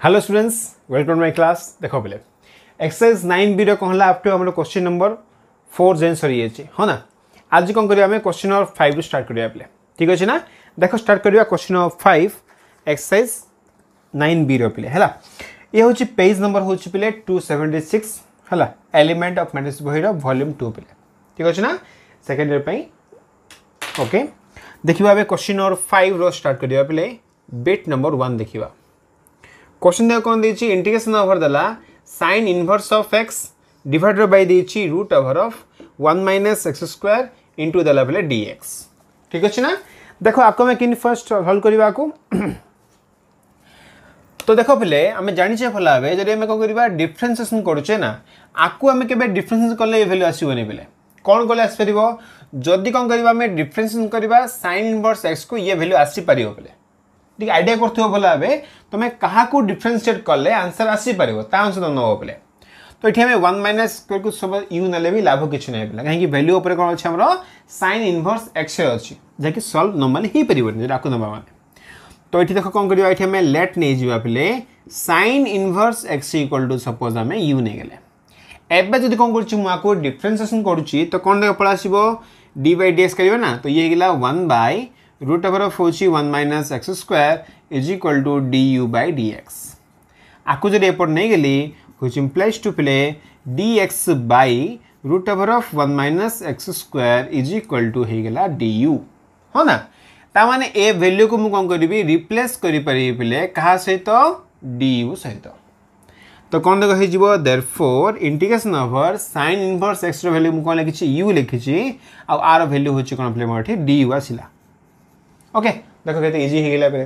Hello students, welcome to my class. देखो पहले exercise 9b रो कहला अप टू हमर क्वेश्चन नंबर 4 जेन सरी है हो ना। आज कौन करिया हमें क्वेश्चन नंबर 5 रो स्टार्ट करिया पहले, ठीक अछि ना। देखो स्टार्ट करिया क्वेश्चन नंबर 5 एक्सरसाइज 9b रो पहले हैला। ये होची पेज नंबर होची पहले 276 हैला, एलिमेंट ऑफ मैथमेटिक्स बही रो वॉल्यूम 2 पहले, ठीक अछि ना। सेकंड ईयर पई ओके देखिबा बे क्वेश्चन नंबर 5 रो स्टार्ट करिया पहले बिट नंबर 1 देखिबा। क्वेश्चन देखो कौन देछि इंटीग्रेशन ओवर दला sin inverse of x divided by देछि root over of 1 minus x square into दला पले dx, ठीक अछि ना। देखो आको में किन फर्स्ट सॉल्व करबा को तो देखो पहले हमें जानि छे भला बे जदि हमें को करबा डिफरेंशिएशन करूचे ना आको हमें केबे डिफरेंशिएशन करले वैल्यू आसीबनी पहले कोन कोले आसी परिबो जदि कोन करबा हमें डिफरेंशिएशन करबा sin इनवर्स x को ये वैल्यू आसी परिबो पहले, ठीक आइडिया करथो भला बे तुमे कहा को डिफरेंशिएट करले आंसर आसी परिबो ता आंसर न हो पहले। तो एठी हमें 1 माइनस स्क्वायर को सब u नले भी लाभ किछ नै पहले काहे कि वैल्यू ऊपर कोन अछि हमरो sin इनवर्स x अछि जे कि सॉल्व नॉर्मली ही परिबो जे राखो नबा माने। तो एठी देखो कोन करियो एठी हमें लेट नै जिबा पहले sin inverse x equal to suppose हमें u नै गेले एबे जदि कोन करछि मु आको डिफरेंशिएशन करूछि तो कोन दे पळा आसीबो d by dx करियो ना। तो ये गेला 1 by रूट ओवर ऑफ होची 1 minus x square is equal to du by dx। आको जदि एपर नै गेली व्हिच इंप्लाइज टू प्ले dx by root over of 1 minus x square is equal to हे गेला du हो ना। ता माने ए वैल्यू को मु कोन करबी रिप्लेस करि परि पले कहा सहित du सहित। तो कोन देखो हे जिवो therefore integration over sin inverse x रो वैल्यू मु कोन लिखिछि u लिखिछि आ r वैल्यू होछि कोन प्ले मोठी du आसिला। ओके देखो केते इजी हे गेला पे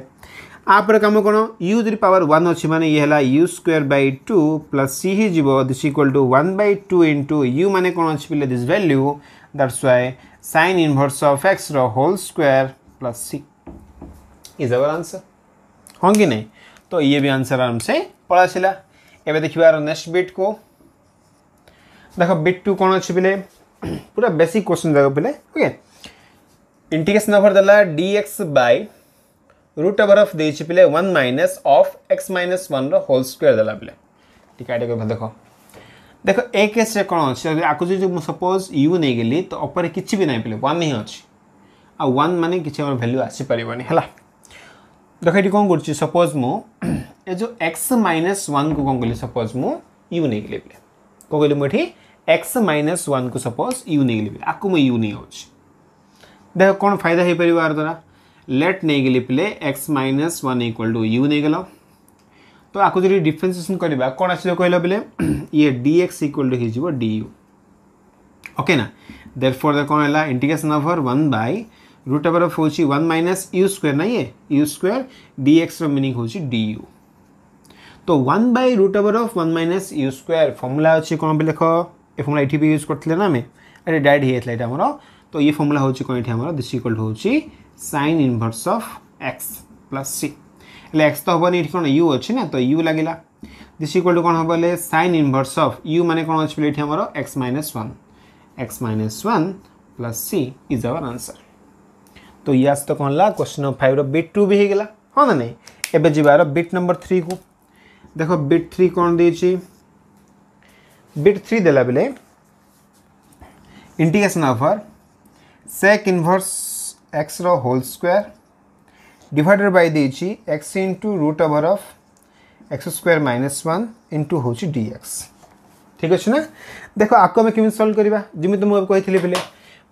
आप काम कोन u द पावर 1 अछि माने ये हला u square by 2 plus c ही जिवो this equal to 1 by 2 into u माने कोन अछि पले this value that's why sin inverse of x रो whole square plus c is our answer हों कि नहीं। तो ये भी आंसर आराम से पड़ा छिला। एबे देखिबा नेक्स्ट बिट को देखो बिट 2 कोन अछि पले पूरा बेसिक क्वेश्चन देखो पले ओके इंटीग्रेशन ओवर दला dx by root over of देछि पले 1 माइनस ऑफ x माइनस 1 रो होल स्क्वायर दला पले, ठीक आइडिया को देखो देखो ए केस रे कोन अछि आको जे सपोज u नै गेली तो ऊपर किछि भी नै पले 1 ही अछि आ 1 माने किछि हमर वैल्यू आसी परिबनी हला। देखो एटी कोन करछि सपोज मु ए जो x माइनस 1 को कोन गली सपोज मु u नै गेली पले को गली मोठी x माइनस 1 को सपोज u नै गेली आको मु u नै होछि। देखो कौन फायदा है परिवार द्वारा लेट नहीं गेली प्ले x minus 1 equal to u नहीं गलो तो आको जरी डिफरेंशिएशन करबा कोन आसी कहला बेले ये dx इक्वल टू हे जिवो du ओके ना। देयरफॉर द कोन हला integration over 1 by root over of होची 1 माइनस u स्क्वायर ना ये u स्क्वायर dx रो मीनिंग होची du। तो 1 by root over of 1 minus u square formula अछि कोन बे देखो ए फार्मूला एठी भी यूज करथले ना हमें अरे डायरेक्ट ही एथला एटा हमरो। तो ये फॉर्मूला होची कोन एठी हमरो दिस इक्वल टू होची sin inverse of x plus c ले x तो होबनी एठी कोन u अछि ना तो u लागिला दिस इक्वल टू कोन होबले sin इनवर्स ऑफ u माने कोन अछि एठी हमरो x minus 1 plus c is our answer. तो यस तो कोन ला क्वेश्चन नंबर 5 रो बिट 2 भी हे गेला हो ना नहीं। एबे जिबारो बिट नंबर 3 को देखो बिट 3 कोन देछि बिट 3 देला बेले integration over sec inverse x रो होल स्क्वायर डिवाइडेड बाय देछि x into root over of x square minus 1 into होछि dx, ठीक अछि ना। देखो आको में केमि सॉल्व करबा जिमि तुम कहिथिले पले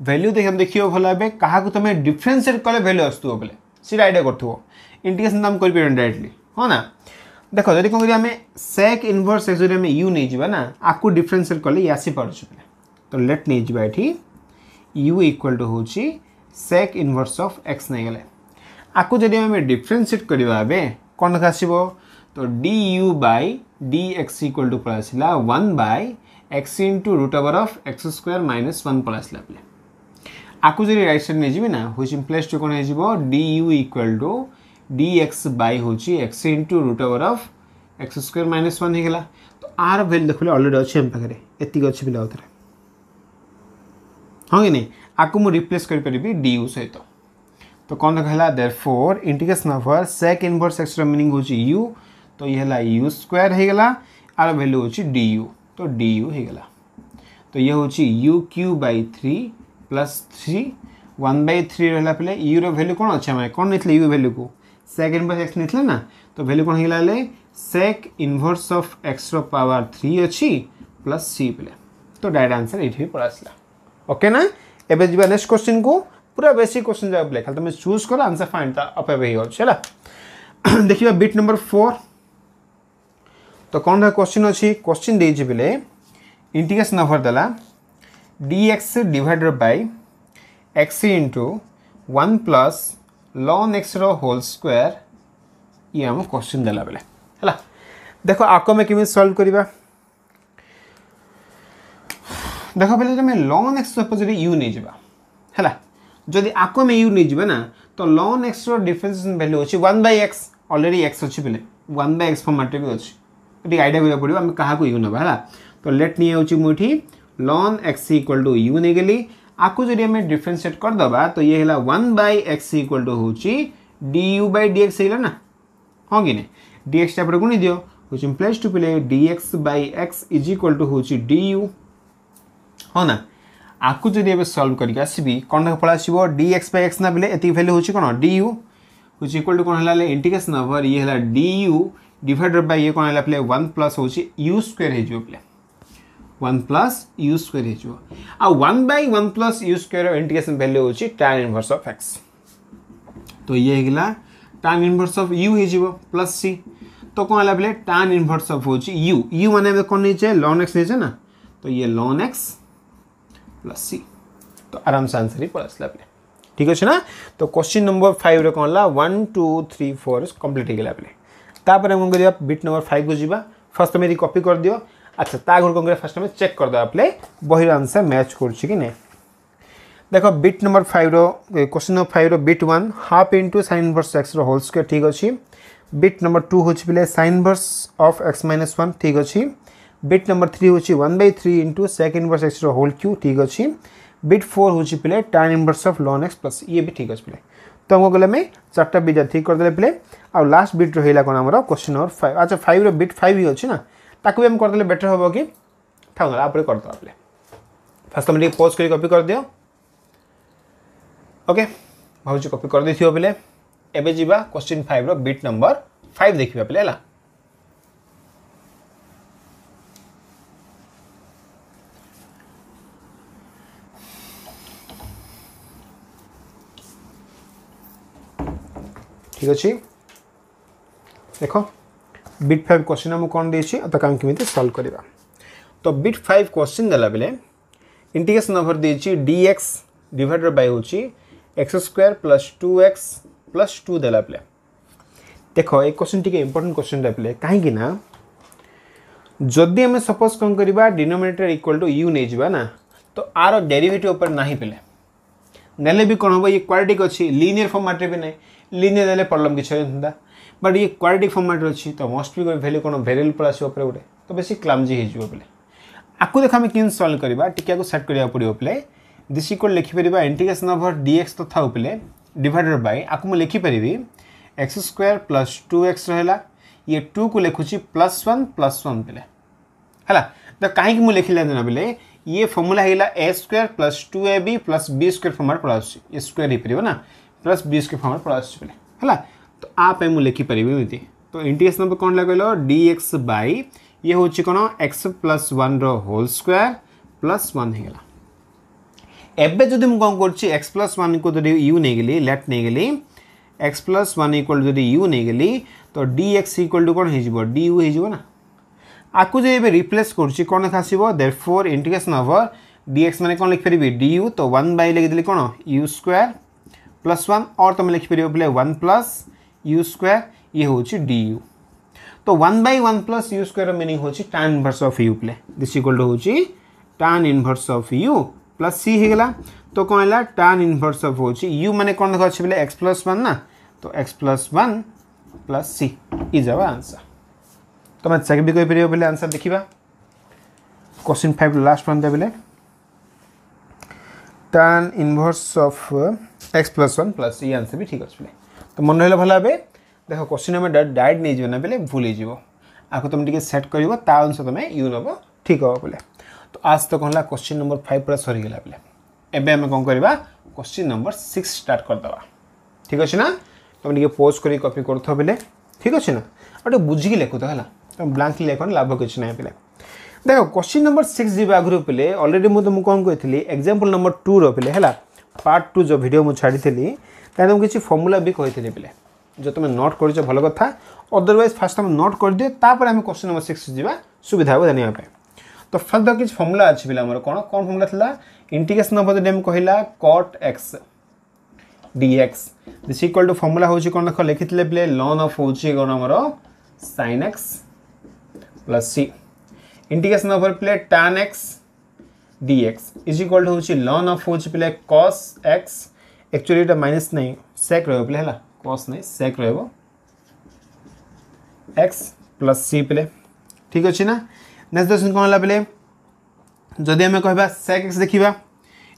वैल्यू देख हम देखियो भला बे कहा को तमे डिफरेंशिएट कले वैल्यू आस्तु पले सीधा आइडिया करथो इंटीग्रेशन हम कर पे डायरेक्टली हो ना। देखो जदि कोन करी हमें sec इनवर्स x जदि हमें u नै जिबा ना आको डिफरेंशिएट कले यासी पड़छ तो लेट नै जिबा एठी u इक्वल टू होची sec इनवर्स ऑफ x नै गेले आको जदि हमें डिफरेंशिएट करबा बे कोन खासिबो तो du by dx equal to पळासिला 1 by x into root over of x square minus 1 पळासिला प्ले आको जदि राइट साइड नै जिबि ना व्हिच इंप्लाइज टू कोन हे जिवो du equal to dx by होची x into root over of x square minus 1 हे गेला। तो r वैल्यू देखले ऑलरेडी अछि हम पाखरे एति अछि बिला उतरे हाँ कि नहीं आको मु रिप्लेस कर परिबी du सहित। तो कौन कहला therefore integration over sec inverse x रो मीनिंग होची u तो ये है यू स्क्वायर हो गला आर वैल्यू होची du तो du हो गला तो ये होची यू क्यू बाई 3 प्लस 3 1/3 रहला पले u रो वैल्यू कोन अच्छा मैं कोन निथले u वैल्यू को sec इनवर्स x निथले ना तो वैल्यू कोन हिला ले sec इनवर्स ऑफ x रो पावर 3 अछि प्लस c पले तो डायरेक्ट आंसर एठी पड़ासला ओके ना एबे जिबा नेक्स्ट क्वेश्चन को पूरा बेसिक क्वेश्चन जा पले खाली तुम चूज करो आंसर फाइंड ता अपे बे हो चला देखिबा बिट नंबर 4 तो कोन रा क्वेश्चन अछि क्वेश्चन दे जे पले इंटीग्रेशन ओवर दला dx divided by x into 1 plus ln x रो होल स्क्वायर ये हम क्वेश्चन देला बेले हला देखो आको में किमे सॉल्व करिबा देखो पहले तुम ln x सपोज u नै जिबा हला जदि आको में u नै जिबा ना तो ln x रो डिफरेंशिएशन वैल्यू अछि 1/x ऑलरेडी x अछि पहले 1/x फॉर्म माटे भी अछि एटी आईडिया करिया पड़िबा हम कहा को u नबा हला तो लेट नि होछि मुठी ln x = u नै गेली आकु जदि हमें डिफरेंशिएट कर दबा तो ये हैला 1/x = होची du/dx हैला ना हां कि नै dx टा पर गुणी दियो which implies to play dx/x = होची du हां ना आकु जदि हमें सॉल्व करिका आसीबी कोन पळासीबो dx/x ना बेले एती वैल्यू होची कोन du व्हिच इक्वल टू कोन हैला इंटीग्रेशन ओवर ये हैला du डिवाइडेड बाय ये कोन हैला प्ले 1 प्लस होची u स्क्वायर हे जो प्ले 1 plus u square है जो आ 1/1 plus u square integration value होची tan इनवर्स ऑफ x तो ये हेगला tan इनवर्स ऑफ u है जो प्लस c तो कोन हला बेले tan इनवर्स ऑफ होची u माने कोन नीचे ln x नीचे ना तो ये ln x प्लस c तो आराम से आंसर ही पड़सला बेले ठीक अछि ना तो क्वेश्चन नंबर 5 रे कोन हला 1 2 3 4 कंप्लीट हे गेला बेले तापर हम करिया बिट नंबर 5 को जीवा फर्स्ट मेरी कॉपी कर दियो अच्छा तागर को फर्स्ट में चेक कर दो आपले बहिर आंसर मैच करछि कि नै देखो बिट नंबर 5 रो क्वेश्चन नंबर 5 रो bit 1 half into sin inverse x रो होल स्क्वायर ठीक अछि बिट नंबर 2 होछि बिले sin इनवर्स ऑफ x - 1 ठीक अछि बिट नंबर 3 होछि 1/3 इनटू sec इनवर्स x रो होल क्यू ठीक अछि बिट 4 होछि बिले tan inverse of ln x plus ये भी ठीक अछि बिले तो हमको गले में चारटा बीजा ठीक कर देले बिले आ लास्ट बिट रहिला कोन हमरो क्वेश्चन नंबर 5 अच्छा 5 रो बिट 5 ही अछि ना ताकू हम कर देले बेटर होबो कि थाउ ना आपरे कर दो आपले फर्स्ट हम पॉज करी कॉपी कर दियो ओके भाउ जी कॉपी कर देथियो बेले एबे जीवा क्वेश्चन 5 रो बिट नंबर 5 देखिबा बेले हला ठीक अछि देखो बिट 5 क्वेश्चन हम कोन देछि त काम केमिति सॉल्व करबा तो बिट 5 क्वेश्चन दला बेले इंटीग्रेशन ओवर देछि dx डिवाइडेड बाय होछि x² + 2x + 2 दला बेले देखो ए क्वेश्चन टिके इंपोर्टेंट क्वेश्चन दला बेले काहे कि ना जदी हम सपोज कोन करबा डिनोमिनेटर इक्वल टू u नै जिबा ना तो आरो डेरिवेटिव ऊपर नाही पेले नेले भी कोन होबो ये क्वाड्रेटिक अछि लीनियर फॉर्म माटे भी नै लीनियर देले प्रॉब्लम किछ होंदा बट ये क्वाड्रेटिक फॉर्मेट अच्छी तो मोस्ट भी वैल्यू कोन वेरिएबल पर आसी ऊपर उठे तो बेसी क्लमजी हे जिवो बेले आकु देख हम किन सॉल्व करबा टिके को सेट करिया पड़ियो प्ले दिस इक्वल लिखि परिबा इंटीग्रेशन ओवर dx तो था प्ले डिवाइडेड बाय आकु म लिखि परिबी x² + 2x रहला ये 2 को लिखुची +1 +1 प्ले हला तो काहे कि म लिखिला देना बेले ये फार्मूला हेला a² + 2ab + b² फॉर्मेट पर आसी ये स्क्वायर हे परिबो ना प्लस b² फॉर्मेट पर आसी प्ले हला तो आप मु लिखि परिबे मिति तो इंटीग्रेशन नंबर कोन लागलो dx बाय ये होची कोन x + 1 रो होल स्क्वायर + 1 हेला एबे जदि मु कोन करछि x + 1 को जदि u नै गेली लेट नै गेली x + 1 = जदि u नै गेली तो dx = कोन हे जिवो du हे जिवो ना आकु जे एबे रिप्लेस करछि कोन खासिबो देयरफॉर इंटीग्रेशन ओवर dx माने कोन लिख परिबी du तो 1 लिख देली कोन u² + 1 और तुम लिख परिबो बोले 1 + u² ये होची du तो 1/1 + u² मीनिंग होची tan इनवर्स ऑफ u प्ले दिस इक्वल टू होची tan inverse of u + c हे गेला तो कोन हला tan इनवर्स ऑफ होची u माने कोन देखा अछि बोले x + 1 ना तो x + 1 + c is our answer तो मैं चेक भी कोइ परिबो बोले आंसर देखिबा क्वेश्चन 5 लास्ट वन दे बोले tan inverse of x + 1 + c answer भी ठीक अछि बोले तो मन रहला भला बे देख क्वेश्चन आम डायरेक्ट नहीं ना बेले भूल हो आपको तुम टे सेट कर अनुसार तुम यू नब ठीक हे बोले। तो आज तो कहला क्वेश्चन नंबर 5 पूरा सरीगला बोले। एबे आम कौन करवा क्वेश्चन नंबर 6 स्टार्ट करदे ठीक अच्छे ना। तुम टे पोज कर कॉपी कर बेले ठीक अच्छे ना और बुझिकी लिखु तो है तुम ब्लांकली लिख लाभ किसी ना पे। देख क्वेश्चन नंबर 6 जी आगु पे अलरेडी मुझे तुमको कौन कही एग्जांपल नंबर 2 रे है पार्ट 2 जो वीडियो मुझे छाड़ी तुमको किसी फॉर्मूला भी कही पे जो तुम नोट कर भल कथा। अदरवाइज फास्ट तुम नोट कर दियो तापर आम क्वेश्चन नंबर 6 जा सुविधा हो जानापी। तो फर्स्ट किसी फॉर्मूला अच्छी पे आम कौन कौन फॉर्मूला था इंटीग्रेशन ऑफ जब कहला cot x dx this equal to formula होची कौन देख लिखी पे ln ऑफ होची कौन आमर sin x plus c integration of पे tan x dx is equal to होची ln ऑफ होची पे cos x एक्चुअली एटा माइनस नहीं sec रहो पे है cos नहीं sec रहो x प्लस c पे ठीक अच्छे ना। नेक्स्ट क्वेश्चन कौन है पे जदि आम कह sec x देखा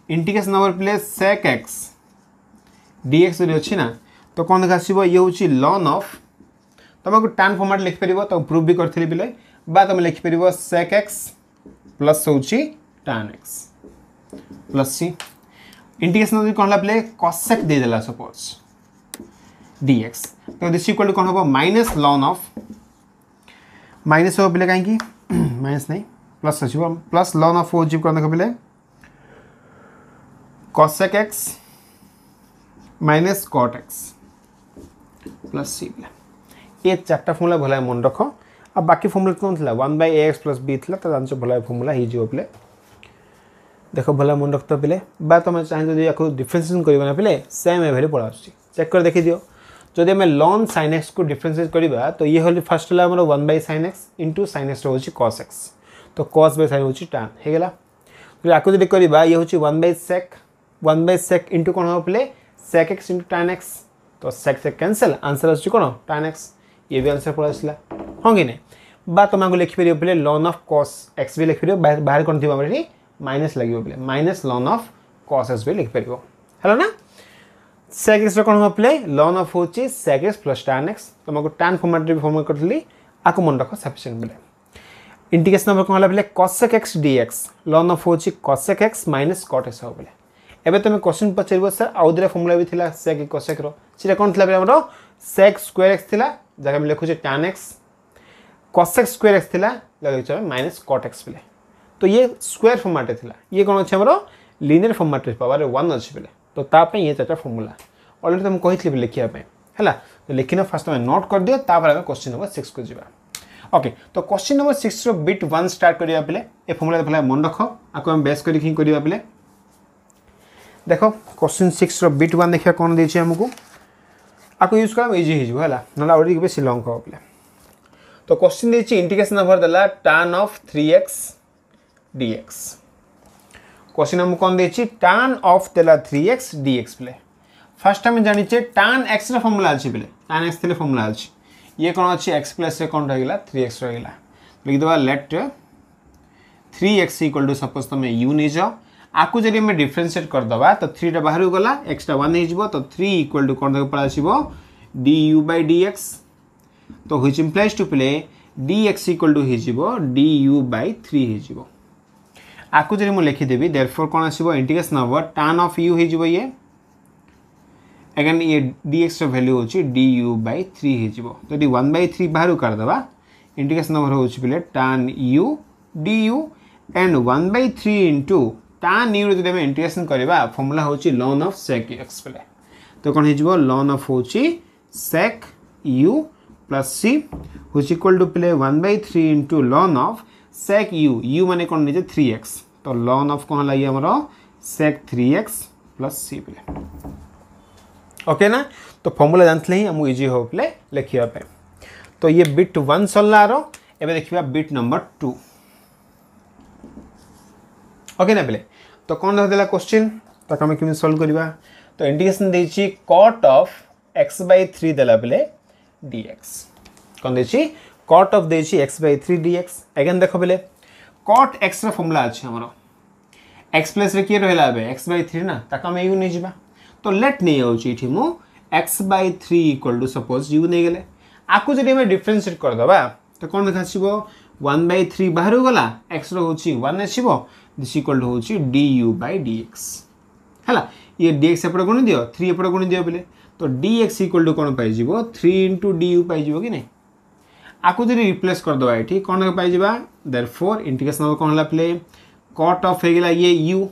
इंटीग्रेशन ऑफ पे sec x dx जो अच्छी ना तो कौन देखा आसो ये हूँ ln ऑफ तुमको tan फॉर्मेट लिखिपर तो प्रूफ भी करी पे बा तुम लिखिपर sec x प्लस हूँ tan x plus c integration कौन है पे cosec देदेला सपोज dx तो दिस इक्वल टू कौन हम माइनस ln ऑफ माइनस हो पे कहीं माइनस नहीं प्लस अच्छी प्लस ln ऑफ हो कौन देख पे cosec x minus cot x plus c ये चार्टा फॉर्मूला भला मन रख। अब बाकी फॉर्मूला कौन था 1/ax प्लस b था तो जानच भला फॉर्मूला हो पे देख भला मन रखता पे बा तुम चाहिए जो डिफरेंशिएशन करना पे सेम ए वैल्यू पड़ा चेक कर देखी दियो। जदि आम ln sin x को डिफरेंशिएट करवा तो ये हल फास्ट है 1/sin x into sin x रोचे cos x तो cos बाय sin होची tan हेगला। तो आपको जब करवा ये होची 1/sec इंटू कौन हम पे sec x into tan x तो sec से कैंसल आंसर आसुची कौन tan x ये भी आंसर पड़ा आसला हाँ कि नहीं। बा तुमको लिखिपर पे ln ऑफ cos x भी लिखिपर बाहर कौन थी माइनस लगे पे minus ln of cos x भी लिखिपर है ना। sec x कौन हम पे ln ऑफ हो sec x plus tan x तुमको tan फॉर्मेट भी फॉर्मेट करी आपको मन रख सफिशिएंट पे इंटीग्रेशन नंबर कौन है cosec x dx ln of हो cosec x minus cot x हो पे। एबे तुम क्वेश्चन पचार सर आउ दुटा फॉर्मूला भी था sec cosec रो कौन था आम sec स्क्वायर x था जगह लिखुचे tan x cosec square x था माइनस cot x पे। तो ये स्क्वायर फॉर्मेट था ये कौन अच्छे आम लीनियर फॉर्मेट पावर 1 अच्छे पे तो तापाई ये चार्टा फॉर्मूला अलरेडी तुम कही लिखापी है तो लिखिना फास्ट तुम नोट कर दियो तापर आम क्वेश्चन नंबर 6 को जावा। ओके तो क्वेश्चन नंबर 6 रो बिट 1 स्टार्ट करिया पे ए फॉर्मूला भला मन रख आपको हम बेस करी करिया पे देखो क्वेश्चन 6 रो बिट 1 देखिया कौन देछि हमको आपको यूज करम इजी हो जाला नला ऑलरेडी बेसी लॉन्ग हो पे। तो क्वेश्चन देछि इंटीग्रेशन नंबर दला tan of 3x dx question हम कौन देछि tan ऑफ देला 3x dx पे फर्स्ट टाइम जानिचे tan x रा फॉर्मूला अछि पे tan x तेले फॉर्मूला अछि ये कौन अछि x प्लस से कौन रहिला 3x रहिला लिख दबा let 3x equal to suppose तुम u नै जाओ आकु जदि हम डिफरेंशिएट कर दबा तो 3 टा बाहर गला x टा 1 नै जिवो तो 3 इक्वल टू कौन पड़ा आसीबो du/dx तो व्हिच इंप्लाइज टू प्ले dx इक्वल टू हिजिबो du/3 हिजिबो आकु जदि मु लिखि देबी देयरफॉर कौन आसीबो integration of tan of u हिजिबो ये अगेन ये dx रो वैल्यू होची du/3 हिजिबो तो यदि 1/3 बाहर कर दबा इंटीग्रेशन ऑफ होची प्ले tan u du and 1/3 into tan u जदि हम इंटीग्रेशन करबा फार्मूला होची ln ऑफ sec x प्ले तो कौन हिजिबो ln ऑफ होची sec u plus c which equal to प्ले 1/3 into ln of sec u माने कौन निजे 3x तो ln ऑफ कौन लगी हमरो sec 3x plus c play okay ना। तो फॉर्मूला जानते ही हमको इजी हो प्ले लिखिया पे। तो ये बिट 1 सल्ला रो एबे देखिबा बिट नंबर 2 ओके ना प्ले। तो कौन रहदेला क्वेश्चन तो हम केमि सॉल्व करबा तो इंटीग्रेशन देछि cot ऑफ x/3 देला प्ले dx कौन देछि cot ऑफ देछि x/3 dx अगेन देखो प्ले cot x रा फॉर्मूला अछि हमरो x प्लस रे के रहला बे x/3 ना ताका हम u नै जिबा तो लेट नहीं आउची इठी मु x by three equal to suppose you नहीं गले आपको जब हमें डिफरेंशिएट करदे तो कौन देखा वन बाय थ्री बाहर गला एक्स रोचे वन आसो दिस इक्वल टू होची d u by d x है ये डी एक्स एपटे गुणी दियो थ्री एपटे गुणी दियो बोले तो डी एक्स इक्वल टू कौन pi three into d u pi कि नहीं आपको जब रिप्लेस करदे ये कौन पाई देयरफॉर इंटीग्रेशन नंबर कौन है प्ले कट ऑफ हो गला ये यू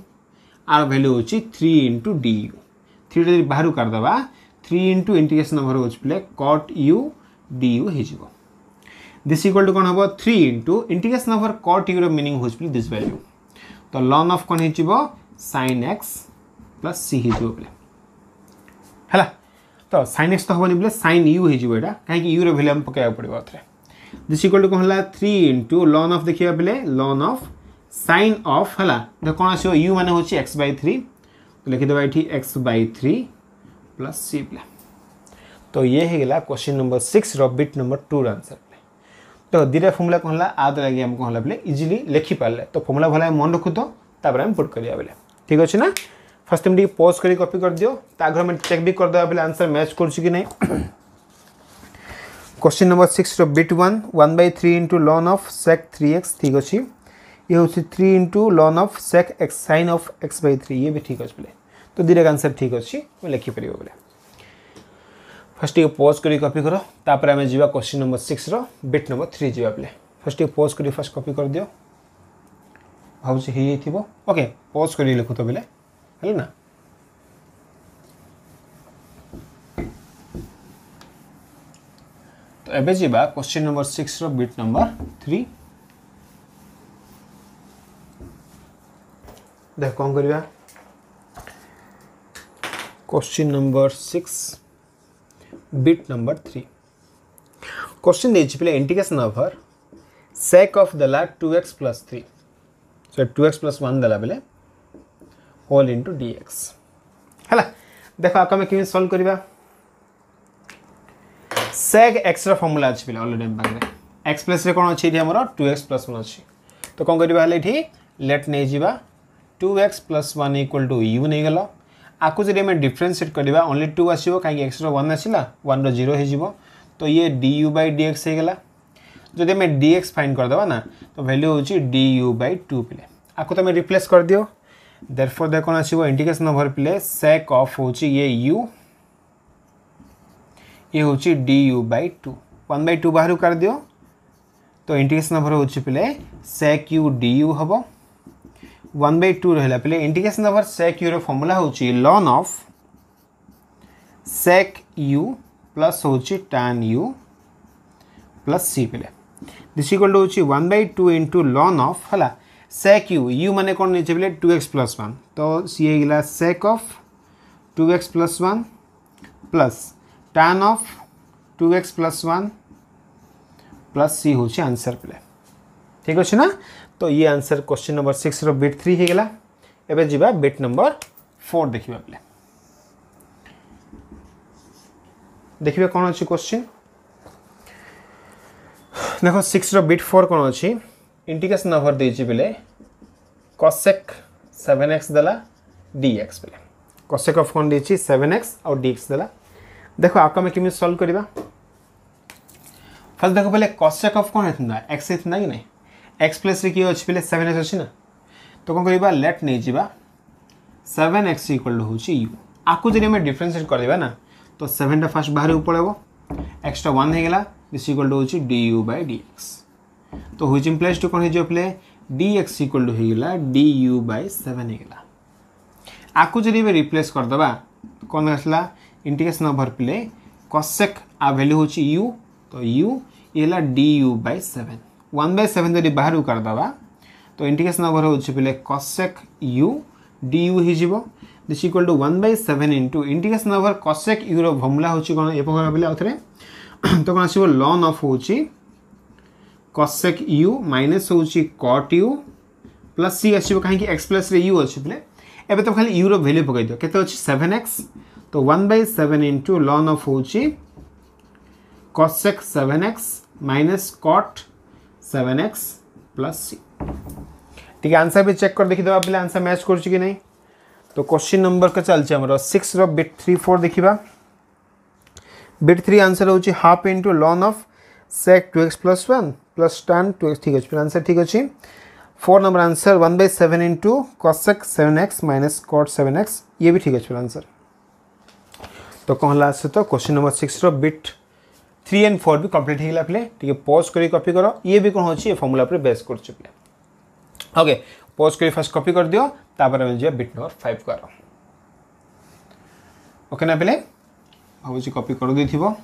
आर वैल्यू होची three into d you three जब बाहर करदे थ्री इंटू इंटीग्रेशन नंबर हो play cut U D you हो दिस इक्वल टू कौन हम three into integration number cut you meaning हो दिस वैल्यू तो लॉन ऑफ कौन हो साइन एक्स प्लस सी हो है तो साइन एक्स तो हेनी बोले साइन यू हो कहीं यू रैल्यू आम पकड़ा पड़ो दिस इक्वल टू कौन है थ्री इंटू लॉन ऑफ देखिए बोले लॉन ऑफ साइन ऑफ है देख कौन आस यू मान हो एक्स बाय थ्री तो लिखिदेवा ये x by three plus c प्ले तो ये होगा question number 6 bit number 2 answer तो दीटा फर्मुला कौन है आ द्वारा आम कौन है इजिली लिखिपारे तो फर्मुला भला मन रखु तो हम पुट करिया बोले ठीक अच्छे ना फर्स्ट तुम पॉज कर कॉपी कर दियो आगे हम चेक भी करदे बोले आंसर मैच कर नहीं question number 6 bit 1 1 by 3 into ln of sec 3x ठीक अच्छे ये हूँ 3 into ln of sec x sine of x by 3 ये भी ठीक अच्छे बोले तो दीटा आंसर ठीक अच्छे लिखिपर बोले फर्स्ट पॉज कर कॉपी कर तापर आम जा क्वेश्चन नंबर 6 बिट नंबर 3 जा पे फर्स्ट पॉज कर फर्स्ट कॉपी कर दियो भाई हो ओके पॉज कर लिखु तो बोले है ना तो एबे जा क्वेश्चन नंबर 6 बिट नंबर 3 देख कौन करवा question number 6 bit number 3 question पे इंटीग्रेशन ओवर सेक ऑफ देला 2x प्लस 3 सो 2x प्लस 1 देला बेले होल इंटू dx है देख आपको आम कि सल्व करवा सेक एक्स फर्मुला अच्छे पे अलरेडी पाखे एक्स प्लस कौन अच्छी आम 2x प्लस 1 अच्छी तो कौन करवा ये लेट नहीं जा 2x plus 1 equal to you नहीं गल आपको जब आम डिफरेंशिएट करवा ओनली 2 आसो कहीं एक्स वन आसला 1 0 हो तो ये d u by d x होगा जब आम डी एक्स फाइंड करदे ना तो वैल्यू हूँ डी यू बाय 2 पे आपको तुम रिप्लेस कर दियो देयरफॉर देख कौन आसो इंटीग्रेशन नंबर पे सेक ऑफ हो ये हूँ डी यू बाय 2 1 बाय 2 बाहर कर दियो तो इंटीग्रेशन नंबर हो पे सेक यू डी यू हम 1 बाय 2 रहा पे integration number sec u formula हूँ लॉन ऑफ सेक यू प्लस हूँ tan यू प्लस सी पे दिस इक्वल टू हूँ 1 बाय 2 इंटू लॉन ऑफ है सेक यू माने कौन नहीं पे 2x प्लस 1 तो सी होगा sec of 2x plus 1 plus tan of 2x plus 1 plus C हूँ आंसर पे ठीक अच्छे ना तो ये आंसर क्वेश्चन नंबर 6 बिट 3 होगा एवं जा बिट नंबर 4 देखा पे देखिए कौन अच्छी क्वेश्चन देखो 6 बिट 4 कौन अच्छी इंटीग्रेशन ओवर देछि बेले cosec 7x देला dx बेले cosec ऑफ कौन देछि 7x और dx देला देखो आपको मैं किमी सॉल्व करबा फर्स्ट देखो पहले cosec ऑफ कौन हेतुना x हेतुना कि नहीं x प्लस रे की अछि पहले 7x अछि ना तो कौन करबा लेट नहीं जिबा 7x इक्वल होछि u आकु जरे में डिफरेंशिएट कर देबा ना तो 7 टा फर्स्ट बाहर पड़ेबो एक्स्ट्रा 1 हो गला दिस इक्वल टू होछि du बाय dx तो व्हिच इंप्लाइज टू कौन हो प्ले dx इक्वल टू हो गला du बाय 7 हो गला आकु जरे में रिप्लेस कर दबा कौन आसला इंटीग्रेशन ओवर प्ले cosec आ वैल्यू होछि u तो u एला du बाय 7 1 बाय 7 जरी बाहर कर दबा तो इंटीग्रेशन ओवर होछि प्ले cosec u du हो जिवो this equal to 1 by 7 into integration over cosec u रो फॉर्मूला होछि कोन ए प्रकार बेले आउथरे तो कोन आसीबो ln ऑफ होछि cosec u माइनस होछि cot u प्लस c आसीबो काहे कि x प्लस रे u अछि बेले एबे तो खाली u रो वैल्यू पकाइ दियो केते अछि 7x तो 1 बाय 7 इंटू ln ऑफ होछि cosec 7x minus cot 7x plus c ठीक है आंसर भी चेक कर देखि दबा पहले आंसर मैच करछि कि नहीं तो क्वेश्चन नंबर का चलছে আমরা 6 रो बिट 3 4 देखिबा बिट 3 आंसर होची half into ln of sec 2x plus 1 plus tan 2x ठीक अच्छे आंसर ठीक अच्छे 4 number answer 1/7 into cosec 7x minus cot 7x ये भी ठीक अच्छे आंसर। तो कौन लास्ट तो क्वेश्चन नंबर 6 रो बिट 3 एंड 4 भी कंप्लीट हो गला प्ले ठीक है पॉज करी कॉपी करो ये भी कौन होची फॉर्मूला पर बेस कर प्ले ओके पॉज करी फर्स्ट कॉपी कर दियो तापर हम जे बिट नंबर 5 करो ओके ना प्ले भाबुची कॉपी कर दी थिबो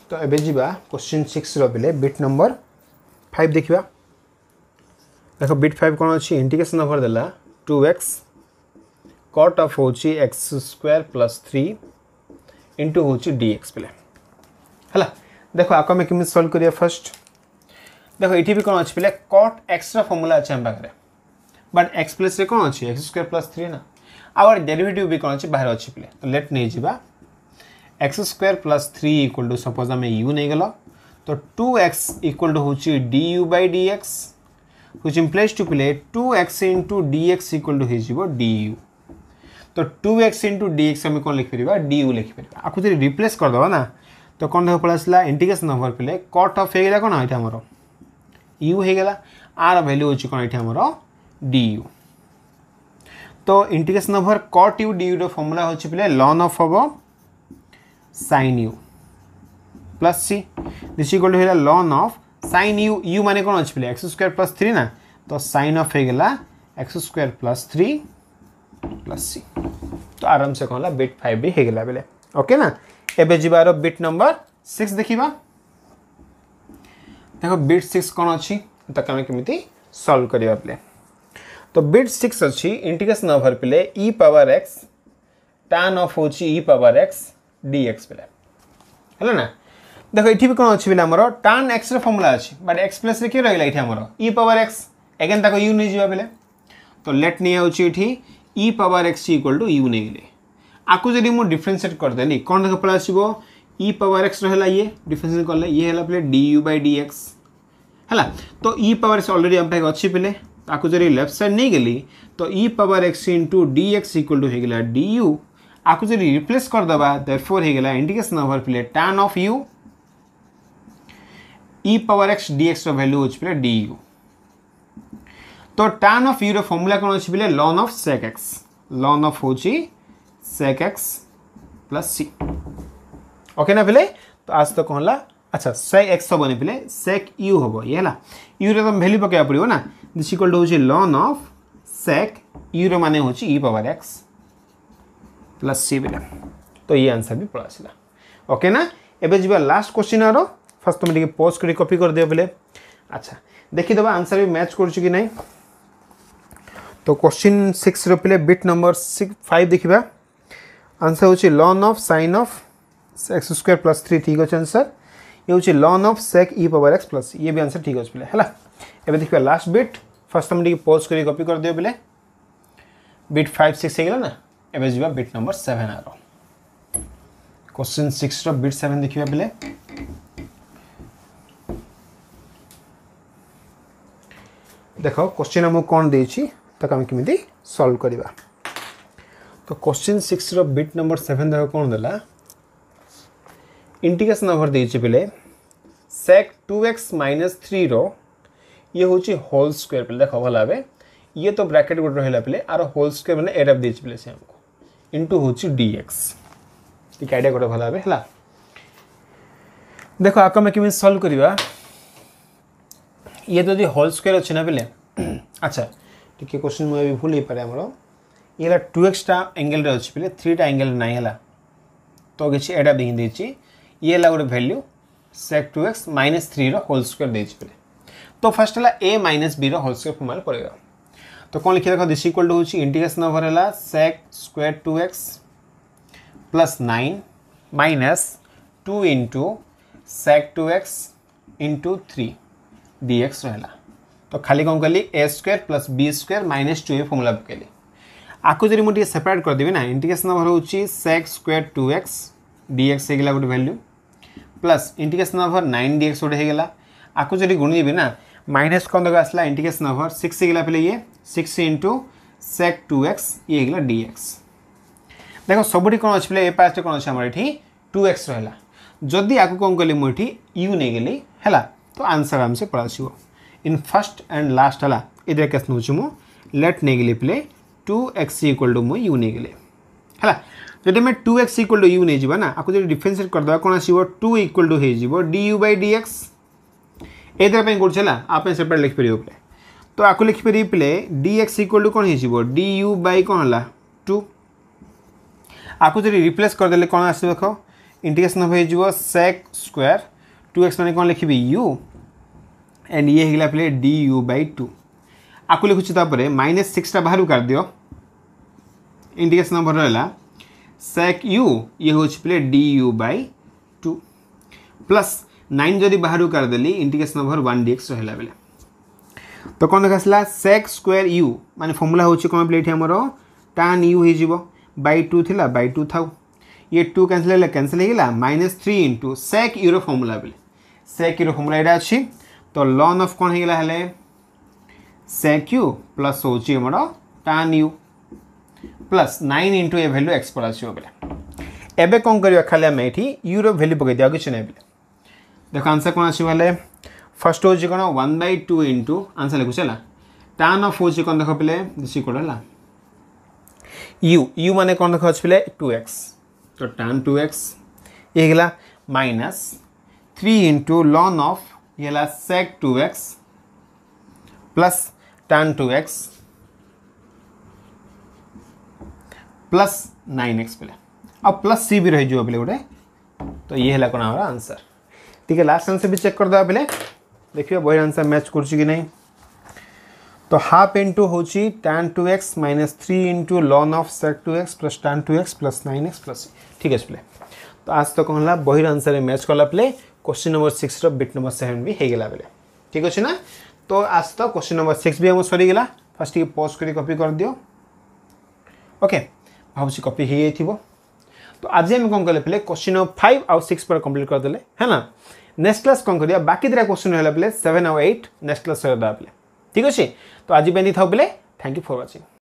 तो एबे जीवा क्वेश्चन 6 रो बेले बिट नंबर 5 देखिबा देखो बिट 5 कोन अछि इंटीग्रेशन ओवर देला 2x cot ऑफ होची x² + 3 इनटू होची dx बेले हला देखो आको में किम सॉल्व करिया फर्स्ट देखो एठी भी कोन अछि बेले cot x रा फार्मूला अछि हम पाखरे बट x प्लस रे कोन अछि x² + 3 ना आवर डेरिवेटिव भी कोन अछि बाहर अछि बेले तो लेट नै जीवा x² + 3 इक्वल टू सपोज हमें u नहीं गलो तो 2x इक्वल टू होची du/dx which implies to play 2x into dx equal to हो du तो 2x into dx हमें कौन लिख परिबा du लिख परिबा आकु जरी रिप्लेस कर दबा ना तो कौन देखो पड़ासला इंटीग्रेशन ओवर प्ले cot ऑफ हेगला कोन आइटा हमरो u हेगला r वैल्यू होची कोन आइटा हमरो du तो integration over cot u du रो फार्मूला होची प्ले ln ऑफ हबो sin u plus c this equal to ln of sin u माने कौन अच्छे प्ले x² + 3 ना तो sin ऑफ हेगला x² + 3 + c तो आराम से कहला बिट 5 भी हेगला बेले ओके ना एबे जिबारो बिट नंबर 6 देखिबा देखो बिट 6 कोन अछि त कमे केमिति सॉल्व करिया प्ले तो बिट 6 अछि integration over play e⁻x tan of होची e⁻x dx प्ले हला ना देखो इठी भी कोन अछि बिला हमरो tan x रे फार्मूला अछि बट x प्लस रे के रहिला इठी हमरो e⁻x अगेन ताको u नै जिबा बेले तो लेट नै होछि इठी e⁻x = u नै गेले आकु जदी मु डिफरेंशिएट कर देली कोन देखो पळा आसीबो e⁻x रहला ये डिफरेंशिएट करले ये हला प्ले du/dx हला तो e⁻x ऑलरेडी हम पे अछि प्ले आकु जदी लेफ्ट साइड नै गेली तो e⁻x * dx = हो गेला du आकु जदी रिप्लेस कर दबा देयरफॉर हो गेला इंटीग्रेशन ओवर प्ले tan of u e⁻x dx रो वैल्यू होच प्ले du तो tan ऑफ u रो फार्मूला कोन होच प्ले ln of sec x ln of होची sec x + c ओके ना प्ले तो आज तो कहला अच्छा sec x हो बने प्ले sec u होबो ये हला u रो हम वैल्यू पकेया पड़िबो ना दिस इक्वल टू होची ln ऑफ sec u रो माने होची e⁻x + c बेले तो ये आंसर भी पड़ासिला ओके ना एबे जिबा लास्ट क्वेश्चन आरो फर्स्ट तुम टिके पॉज करी कॉपी कर दियो बेले अच्छा देखि दबा आंसर भी मैच करछु कि नहीं तो क्वेश्चन 6 रो प्ले बिट नंबर 5 देखिबा आंसर होची ln of sin of x² + 3 ठीक अछि आंसर ये होची ln ऑफ sec e⁻x + ये भी आंसर ठीक अछि प्ले हला एबे देखिबा लास्ट बिट फर्स्ट तुम टिके पॉज करी कॉपी कर दियो बेले बिट 5 6 हेगला ना एबे जिबा बिट नंबर 7 आरो क्वेश्चन 6 रो बिट 7 देखिबा बेले देखो क्वेश्चन हम कौन देछि तक हम किमिति सॉल्व करिबा तो क्वेश्चन 6 रो बिट नंबर 7 देखो कौन देला इंटीग्रेशन ओवर देछि पले sec 2x - 3 रो ये होछि होल स्क्वायर पले देखो भला बे ये तो ब्रैकेट गुड रहला पले आरो होल स्क्वायर माने एरफ देछि पले से हमको इनटू होछि dx ठीक आइडिया गुड भला बे हला देखो आको में किमिति सॉल्व करिबा ये तो होल स्क्वायर अच्छे ना बेले अच्छा ठीक है क्वेश्चन में भी भूल ही पारे हमरो ये 2x टा एंगल रे अछि बेले 3 टा एंगल नै हला तो किछि एडा देहि देछि ये ला गोटे वैल्यू sec 2x - 3 रो होल स्क्वायर देछि बेले तो फर्स्ट हला a - b रो होल स्क्वायर फॉर्मूला पड़ेगा तो कोन लिखि देखो दिस इक्वल टू होछि इंटीग्रेशन ओवर हला sec² 2x + 9 - 2 * sec 2x * 3 dx रहला तो खाली कौन कली a² + b² - 2a फॉर्मूला पकेली आकु जरी मोटी सेपरेट कर देबे ना इंटीग्रेशन ओवर होची sec² 2x dx हेगला good value plus integration over 9 dx गोटे हेगला आकु जरी गुणी देबे ना माइनस कौन देखो आसला इंटीग्रेशन ओवर 6 गला पे ये 6 इंटू sec 2x ये गला dx देखो सबुठी कौन अच्छे ए पास कौन अच्छे आमर ये 2x रहा जदि आपको कौन कली मुझे u नहीं गली है तो आंसर आराम से पड़ा इन फर्स्ट एंड लास्ट है इधर कैसे नौ मु लेट नहीं गली प्ले 2x इक्वल टू मुझे u नहीं गली है जब मैं 2x इक्वल टू u नहीं जीवा ना आपको जो डिफरेंशिएट कर दवा कौन आसीबो 2 इक्वल टू हे जीवो du by dx ए तरह पे करछला आपने सेपरेट लिख परियो प्ले तो आको लिख परि प्ले dx इक्वल टू कौन हे जीवो du by कौन हला 2 आको जो रिप्लेस कर देले कौन आसी देखो इंटीग्रेशन हो जीवो sec स्क्वायर 2x माने कौन लिखबी u एंड ये हेगला प्ले du by 2 आको लिखुछि तापरे -6 टा बाहर कर दियो इंटीग्रेशन नंबर रहला sec u ये होछ प्ले du by 2 प्लस 9 जदि बाहर कर देली इंटीग्रेशन ओवर 1 dx रहला बेले तो कोन देखसला sec स्क्वायर u माने फार्मूला होछि कोन प्ले हमर tan u हे जीवो by 2 थिला by 2 थाउ ये 2 कैंसिल हे गेला -3 इनटू sec u रो फार्मूला बेले sec u रो फार्मूला एडा अछि तो ln ऑफ कोन हे गेला हले sec u प्लस होछि हमर tan u प्लस 9 इंटू ए वैल्यू x पर आछियो बेले एबे कोन करियो खाली हम एठी u रो वैल्यू पकै दिया किछ नै बेले देखो आंसर कौन आसी वाले फर्स्ट हो जी कौन 1/2 इंटू आंसर लिखुछ है tan ऑफ हो जी कौन देखो पहले दिस इक्वल है u माने कौन देखो पहले 2x तो tan 2x ये गला -3 इंटू ln ऑफ ये ला sec 2x plus tan 2x plus 9x पहले अब प्लस c भी रह जो पहले गोटे तो ये है कौन हमारा आंसर ठीक है लास्ट आंसर भी चेक कर दो पहले देखिए वही आंसर मैच कर कि नहीं तो हाफ इंटू हूँ tan 2x -3 into ln of sec 2x plus tan 2x plus 9x plus ठीक है पहले तो आज तो कहला बही आंसर मैच कला पहले क्वेश्चन नंबर 6 रो बिट नंबर 7 भी हो गला पहले ठीक अच्छे ना तो आज तो क्वेश्चन नंबर 6 भी हम सरीगला फास्ट पॉज कर कॉपी कर दियो ओके भावुँ कॉपी हो जाइए तो आज हम कौन कले पहले क्वेश्चन नंबर 5 आउ 6 पर कंप्लीट कर देले है ना नेक्स्ट क्लास कौन करिया बाकी दिरा क्वेश्चन है पहले 7 आउ 8 नेक्स्ट क्लास पहले ठीक अच्छे तो आज भी था पहले थैंक यू फॉर वाचिंग।